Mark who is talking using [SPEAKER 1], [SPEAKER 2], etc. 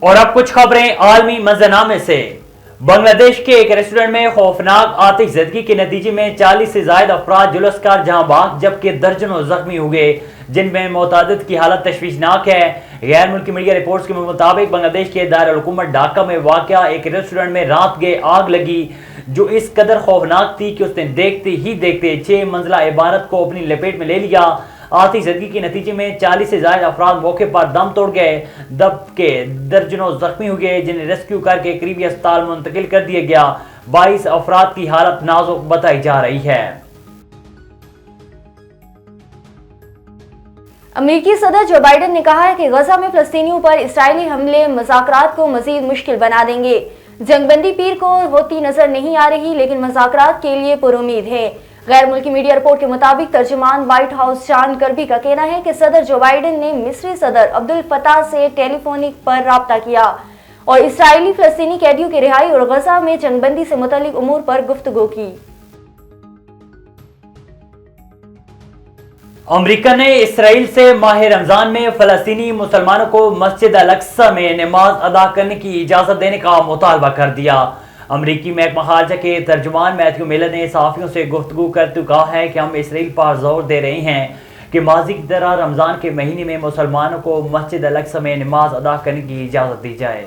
[SPEAKER 1] اور اب کچھ خبریں عالمی منظرنامے سے۔ بنگلہ دیش کے ایک ریسٹورنٹ میں خوفناک آتش زدگی کے نتیجے میں 40 سے زائد افراد جلوس کر جہاں بھاگ جبکہ درجنوں زخمی ہوئے، جن میں متعدد کی حالت تشویشناک ہے۔ غیر ملکی میڈیا رپورٹس کے مطابق بنگلہ دیش کے دارالحکومت ڈھاکہ میں واقع ایک ریسٹورنٹ میں رات گئے آگ لگی جو اس قدر خوفناک تھی کہ اس نے دیکھتے ہی دیکھتے 6 منزلہ عمارت کو اپنی لپیٹ میں لے لیا۔ آتش زدگی کے نتیجے میں 40 سے زائد افراد موقع پر دم توڑ گئے جبکہ درجنوں زخمی ہوئے، جنہیں ریسکیو کر کے قریبی اسپتال منتقل کر دیا گیا۔ 22 افراد کی حالت نازک بتائی جا رہی ہے۔
[SPEAKER 2] امریکی صدر جو بائیڈن نے کہا ہے کہ غزہ میں فلسطینیوں پر اسرائیلی حملے مذاکرات کو مزید مشکل بنا دیں گے۔ جنگ بندی پیر کو ہوتی نظر نہیں آ رہی لیکن مذاکرات کے لیے پر امید ہے۔ غیر ملکی میڈیا رپورٹ کے مطابق ترجمان وائٹ ہاؤس شان کربی کا کہنا ہے کہ صدر جو بائیڈن نے مصری صدر عبد الفتاح سے ٹیلی فونک پر رابطہ کیا اور اسرائیلی فلسطینی قیدیوں کی رہائی اور غزہ میں جنگ بندی سے متعلق امور پر گفتگو کی۔
[SPEAKER 1] امریکہ نے اسرائیل سے ماہ رمضان میں فلسطینی مسلمانوں کو مسجد الاقصی میں نماز ادا کرنے کی اجازت دینے کا مطالبہ کر دیا۔ امریکی محکمہ خارجہ کے ترجمان میتھیو میلر نے صحافیوں سے گفتگو کرتے ہوئے کہا ہے کہ ہم اسرائیل پر زور دے رہے ہیں کہ ماضی کی طرح رمضان کے مہینے میں مسلمانوں کو مسجد الاقصی میں نماز ادا کرنے کی اجازت دی جائے۔